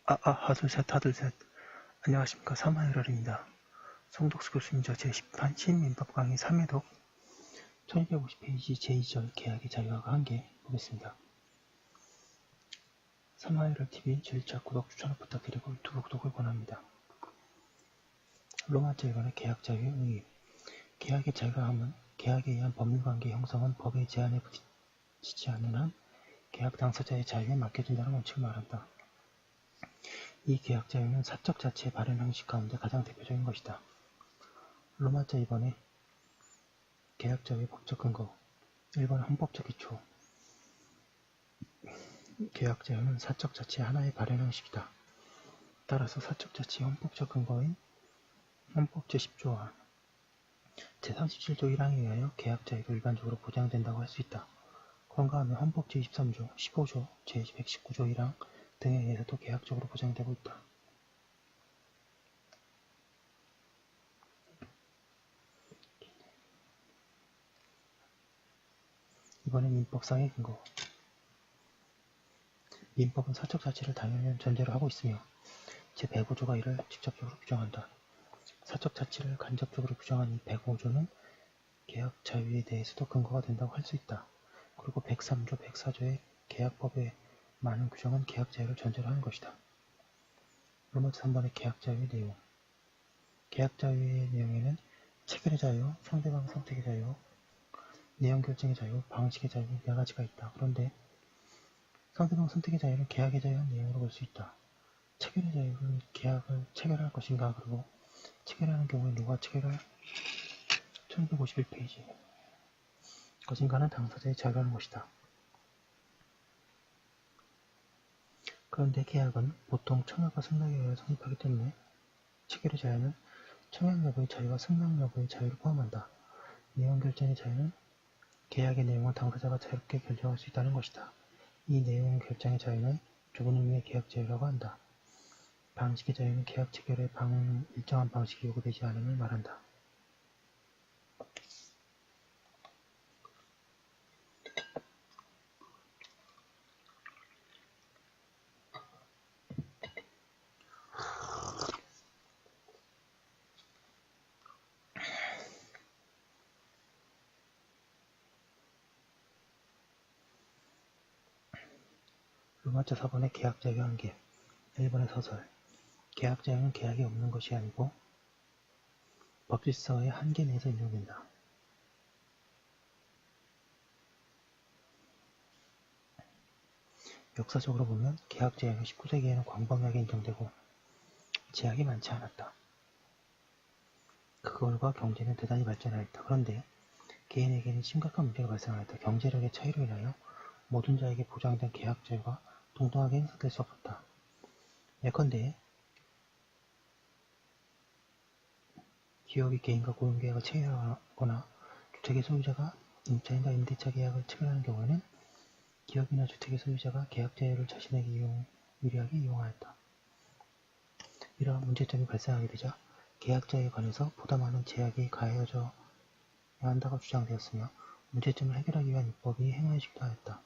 하둘셋. 안녕하십니까. 사마이럴입니다. 송덕수 교수님저 제10판 시민민법 강의 3회독 1250페이지 제2절 계약의 자유화가 한개 보겠습니다. 사마이럴TV 주일차 구독 추천을 부탁드리고 유튜브 구독을 권합니다. 로마자 1번의 계약 자유의 의의. 계약의 자유화함은 계약에 의한 법률관계 형성은 법의 제한에 부딪히지 않는 한 계약 당사자의 자유에 맡겨진다는 원칙을 말한다. 이 계약 자유는 사적 자체의 발현 형식 가운데 가장 대표적인 것이다. 로마자 2번의 계약 자유의 법적 근거. 1번 헌법적 기초. 계약 자유는 사적 자체의 하나의 발현 형식이다. 따라서 사적 자체의 헌법적 근거인 헌법 제10조와 제37조 1항에 의하여 계약 자유가 일반적으로 보장된다고 할 수 있다. 그런가 하면 헌법 제23조, 15조, 제119조 1항 등에 의해서도 계약적으로 보장되고 있다. 이번엔 민법상의 근거. 민법은 사적 자체를 당연한 전제로 하고 있으며 제105조가 이를 직접적으로 규정한다. 사적 자체를 간접적으로 규정한 이 105조는 계약 자유에 대해서도 근거가 된다고 할 수 있다. 그리고 103조, 104조의 계약법의 많은 규정은 계약 자유를 전제로 하는 것이다. 로마자 3번의 계약 자유의 내용. 계약 자유의 내용에는 체결의 자유, 상대방 선택의 자유, 내용 결정의 자유, 방식의 자유 4가지가 있다. 그런데 상대방 선택의 자유는 계약의 자유한 내용으로 볼 수 있다. 체결의 자유는 계약을 체결할 것인가, 그리고 체결하는 경우에 누가 체결할 1251페이지 것인가는 당사자의 자유라는 것이다. 그런데 계약은 보통 청약과 승낙에 의해 성립하기 때문에 체결의 자유는 청약 여부의 자유와 승낙 여부의 자유를 포함한다. 내용 결정의 자유는 계약의 내용을 당사자가 자유롭게 결정할 수 있다는 것이다. 이 내용 결정의 자유는 좁은 의미의 계약 자유라고 한다. 방식의 자유는 계약 체결에 일정한 방식이 요구되지 않음을 말한다. 로마자 4번의 계약 자유 한계. 1번의 서설. 계약 자유는 계약이 없는 것이 아니고 법질서의 한계 내에서 인정된다. 역사적으로 보면 계약 자유는 19세기에는 광범위하게 인정되고 제약이 많지 않았다. 그걸과 경제는 대단히 발전하였다. 그런데 개인에게는 심각한 문제가 발생하였다. 경제력의 차이로 인하여 모든 자에게 보장된 계약 자유가 동등하게 행사될 수 없었다. 예컨대 기업이 개인과 고용계약을 체결하거나 주택의 소유자가 임차인과 임대차 계약을 체결하는 경우에는 기업이나 주택의 소유자가 계약 자유를 자신에게 유리하게 이용하였다. 이러한 문제점이 발생하게 되자 계약 자유에 관해서 보다 많은 제약이 가해져야 한다고 주장되었으며 문제점을 해결하기 위한 입법이 행하여지기도 하였다.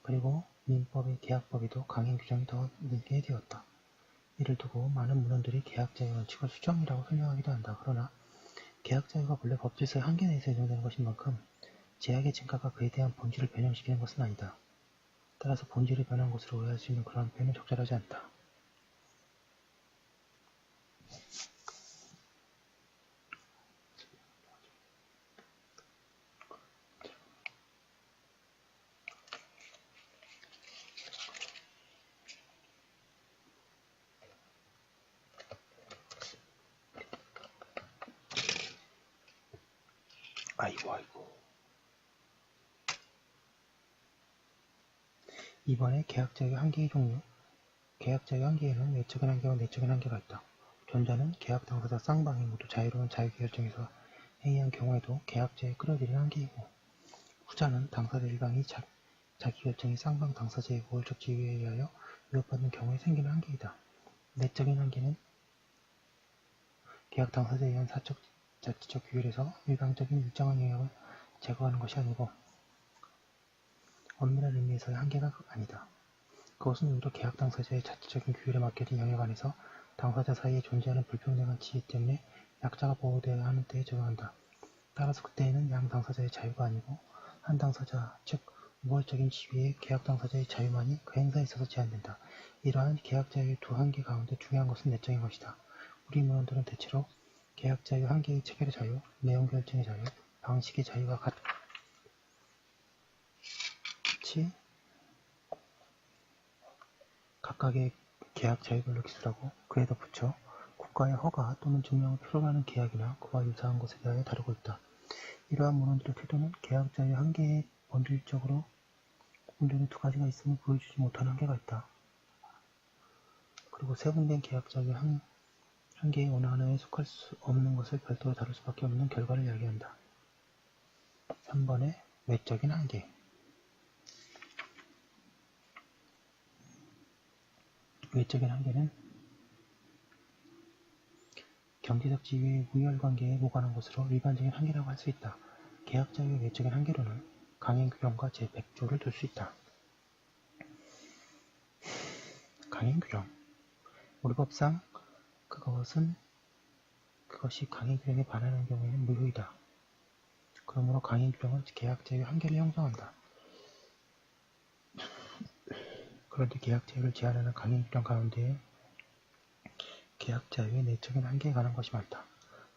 그리고 민법의 계약법에도 강행 규정이 더 늘게 되었다. 이를 두고 많은 문헌들이 계약 자유 원칙을 수정이라고 설명하기도 한다. 그러나 계약 자유가 본래 법질서의 한계 내에서 인정되는 것인 만큼 제약의 증가가 그에 대한 본질을 변형시키는 것은 아니다. 따라서 본질이 변한 것으로 오해할 수 있는 그러한 표현은 적절하지 않다. 아이고. 이번에 계약 자유 한계의 종류. 계약 자유 한계에는 외적인 한계와 내적인 한계가 있다. 전자는 계약 당사자 쌍방이 모두 자유로운 자유결정에서 행위한 경우에도 계약 자유에 끌어들이는 한계이고, 후자는 당사자 일방이 자기 결정이 쌍방 당사자의 우월적 지위에 의하여 위협받는 경우에 생기는 한계이다. 내적인 한계는 계약 당사자에 의한 사적 자치적 규율에서 일방적인 일정한 영역을 제거하는 것이 아니고 엄밀한 의미에서의 한계가 아니다. 그것은 오히려 계약 당사자의 자체적인 규율에 맡겨진 영역 안에서 당사자 사이에 존재하는 불평등한 지위 때문에 약자가 보호되어야 하는 때에 적용한다. 따라서 그때에는 양 당사자의 자유가 아니고 한 당사자, 즉 우월적인 지위의 계약 당사자의 자유만이 그 행사에 있어서 제한된다. 이러한 계약 자유의 두 한계 가운데 중요한 것은 내적인 것이다. 우리 문헌들은 대체로 계약 자유 한계의 체결의 자유, 내용 결정의 자유, 방식의 자유와 같이 각각의 계약 자유별로 기술하고 그에 덧붙여 국가의 허가 또는 증명을 필요로 하는 계약이나 그와 유사한 것에 대하여 다루고 있다. 이러한 문헌들의 태도는 계약 자유의 한계에 본질적으로 구분되는 두 가지가 있음을 보여주지 못하는 한계가 있다. 그리고 세분된 계약 자유의 한계의 어느 하나에 속할 수 없는 것을 별도로 다룰 수밖에 없는 결과를 이야기한다. 3번의 외적인 한계. 외적인 한계는 경제적 지위의 우열관계에 무관한 것으로 일반적인 한계라고 할 수 있다. 계약 자유의 외적인 한계로는 강행 규정과 제100조를 둘 수 있다. 강행 규정. 우리 법상 그것이 강행 규정에 반하는 경우에는 무효이다. 그러므로 강행 규정은 계약 자유의 한계를 형성한다. 그런데 계약 자유를 제한하는 강행 규정 가운데에 계약 자유의 내적인 한계에 관한 것이 많다.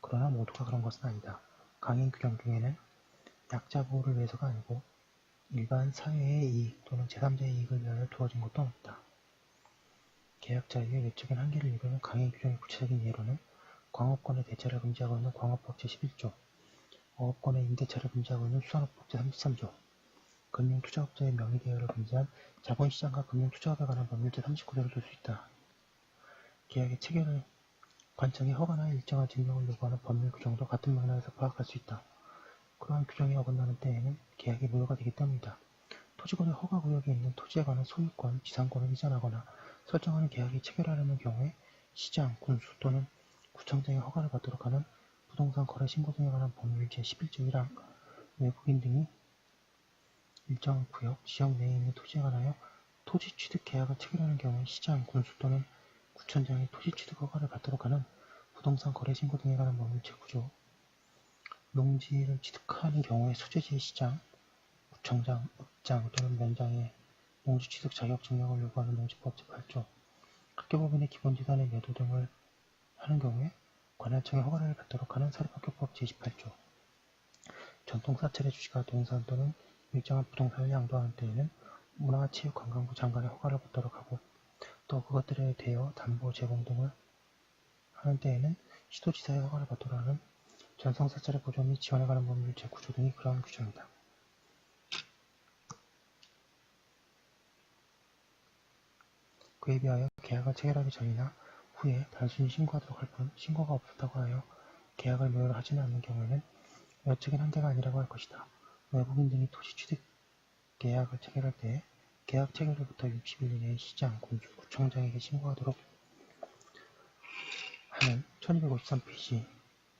그러나 모두가 그런 것은 아니다. 강행 규정 중에는 약자 보호를 위해서가 아니고 일반 사회의 이익 또는 제3자의 이익을 위하여 두어진 것도 없다. 계약 자유의 외적인 한계를 이루는 강행 규정의 구체적인 예로는 광업권의 대차를 금지하고 있는 광업법 제11조, 어업권의 임대차를 금지하고 있는 수산업법 제33조, 금융투자업자의 명의대여를 금지한 자본시장과 금융투자업에 관한 법률 제39조를 둘 수 있다. 계약의 체결을 관청의 허가나 일정한 증명을 요구하는 법률 규정도 같은 맥락에서 파악할 수 있다. 그러한 규정이 어긋나는 때에는 계약이 무효가 되기 때문이다. 토지권의 허가구역에 있는 토지에 관한 소유권, 지상권을 이전하거나 설정하는 계약이 체결하려는 경우에 시장, 군수 또는 구청장의 허가를 받도록 하는 부동산 거래 신고 등에 관한 법률 제11조 1항, 외국인 등이 일정 구역, 지역 내에 있는 토지에 관하여 토지 취득 계약을 체결하는 경우에 시장, 군수 또는 구청장이 토지 취득 허가를 받도록 하는 부동산 거래 신고 등에 관한 법률 제9조, 농지를 취득하는 경우에 소재지의 시장, 구청장, 읍장 또는 면장의 농지 취득 자격 증명을 요구하는 농지법 제8조, 학교법인의 기본재산의 매도 등을 하는 경우에 관할청의 허가를 받도록 하는 사립학교법 제28조, 전통사찰의 주시가 동산 또는 일정한 부동산을 양도하는 때에는 문화체육관광부 장관의 허가를 받도록 하고 또 그것들에 대여 담보 제공 등을 하는 때에는 시도지사의 허가를 받도록 하는 전성사찰의 보존 및 지원에 관한 법률 제9조 등이 그러한 규정이다. 그에 비하여 계약을 체결하기 전이나 후에 단순히 신고하도록 할 뿐 신고가 없었다고 하여 계약을 무효로 하지는 않는 경우에는 외적인 한계가 아니라고 할 것이다. 외국인 등이 토지 취득 계약을 체결할 때 계약 체결일부터 60일 이내에 시장, 군수, 구청장에게 신고하도록 하는 1253페이지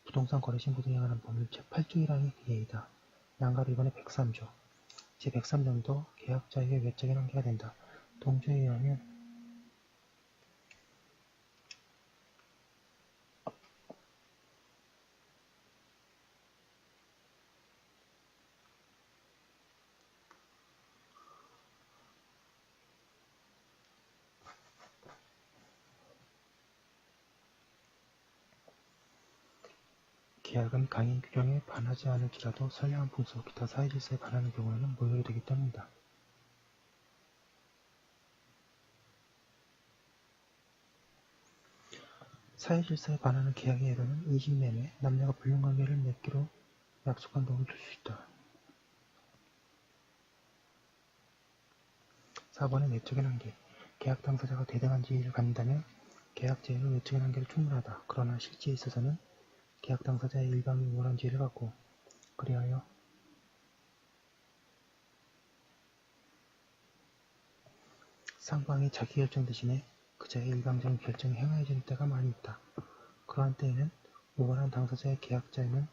부동산 거래 신고 등에 관한 법률 제8조 1항이 그 예이다. 양가로 이번에 103조 제103조도 계약 자유의 외적인 한계가 된다. 동조에 의하면 계약은 강행 규정에 반하지 않을지라도 선량한 풍속, 기타 사회질서에 반하는 경우에는 무효로 되기 때문이다. 사회질서에 반하는 계약의 예로는 이직매매, 남녀가 불륜관계를 맺기로 약속한 경우를 들 수 있다. 4번의 내적인 한계. 계약 당사자가 대등한 지위를 갖는다면 계약 제외로 외적인 한계를 충분하다. 그러나 실제에 있어서는 계약 당사자의 일방이 우월한 지위를 갖고 그리하여 상방이 자기결정 대신에 그자의 일방적인 결정이 행하여질 때가 많이 있다. 그러한 때에는 우월한 당사자의 계약 자유는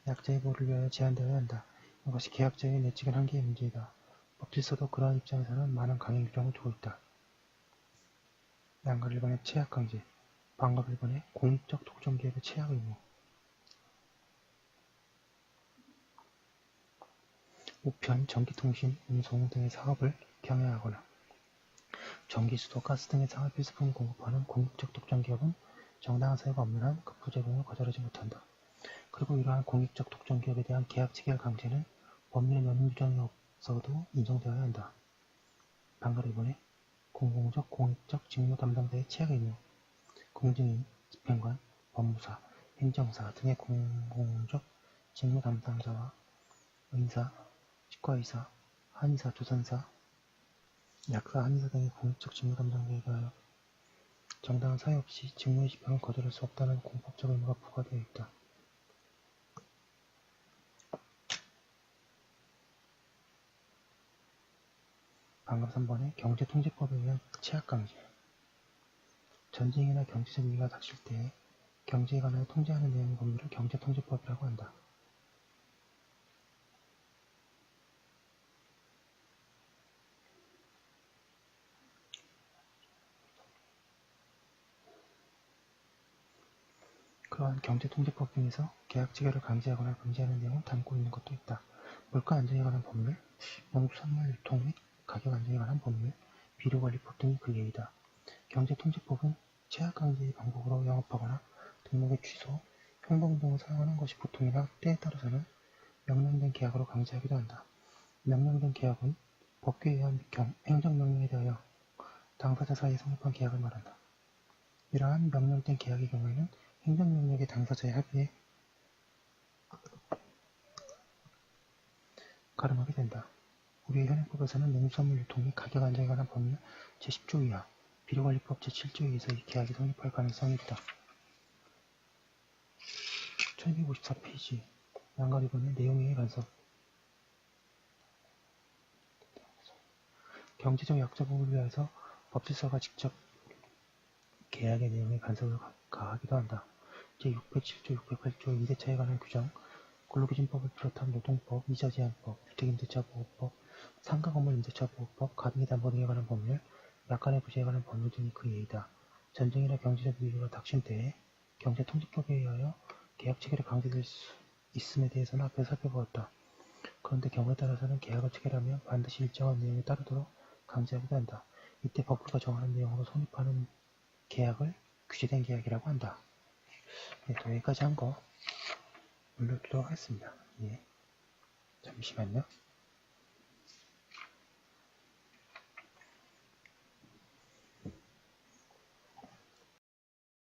약자의 보호를 위하여 제한되어야 한다. 이것이 계약 자유의 내적인 한계의 문제이다. 법질서도 그러한 입장에서는 많은 강행 규정을 두고 있다. 양가 1번의 체약강제, 방가 1번의 공익적 독점기업의 체약 의무. 우편, 전기통신, 운송 등의 사업을 경영하거나 전기, 수도, 가스 등의 상업 필수품을 공급하는 공익적 독점기업은 정당한 사유가 없는 한 급부 제공을 거절하지 못한다. 그리고 이러한 공익적 독점기업에 대한 계약 체결 강제는 법률에 연임 규정이 없어도 인정되어야 한다. 방가 1번에 공공적, 공익적 직무 담당자의 체약 의무, 공증인, 집행관, 법무사, 행정사 등의 공공적 직무 담당자와 의사, 치과의사, 한의사, 조산사, 약사, 한의사 등의 공익적 직무 담당자에 대하여 정당한 사유 없이 직무의 집행을 거절할 수 없다는 공법적 의무가 부과되어 있다. 방금 3번에 경제통제법에 의한 체약강제. 전쟁이나 경제적 위기가 닥칠 때에 경제에 관하여 통제하는 내용의 법률을 경제통제법이라고 한다. 그러한 경제통제법 중에서 계약 체결을 강제하거나 금지하는 내용을 담고 있는 것도 있다. 물가 안정에 관한 법률, 농수산물 유통 및 가격 안정에 관한 법률, 비료관리법 등이 그 예이다. 경제통제법은 체약 강제의 방법으로 영업하거나 등록의 취소, 형벌 등을 사용하는 것이 보통이나 때에 따라서는 명령된 계약으로 강제하기도 한다. 명령된 계약은 법규에 의한 행정명령에 대하여 당사자 사이에 성립한 계약을 말한다. 이러한 명령된 계약의 경우에는 행정명령의 당사자의 합의에 가름하게 된다. 우리의 현행법에서는 농수산물 유통 및 가격 안정에 관한 법률 제10조 이하, 비료관리법 제7조에 의해서 이 계약이 성립할 가능성이 있다. 1254페이지 양가 1번의 내용의 간섭. 경제적 약자 보호를 위해서 법질서가 직접 계약의 내용에 간섭을 가하기도 한다. 제607조, 608조 임대차에 관한 규정, 근로기준법을 비롯한 노동법, 이자제한법, 주택임대차보호법, 상가건물 임대차보호법, 가등기담보 등에 관한 법률, 약관의 부재에 관한 법률 등이 그 예이다. 전쟁이나 경제적 위기가 닥친 때에 경제통제법에 의하여 계약 체결이 강제될 수 있음에 대해서는 앞에서 살펴보았다. 그런데 경우에 따라서는 계약을 체결하면 반드시 일정한 내용에 따르도록 강제하기도 한다. 이때 법규가 정하는 내용으로 성립하는 계약을 규제된 계약이라고 한다. 네, 또 여기까지 한 거 올려두도록 하겠습니다. 예. 잠시만요.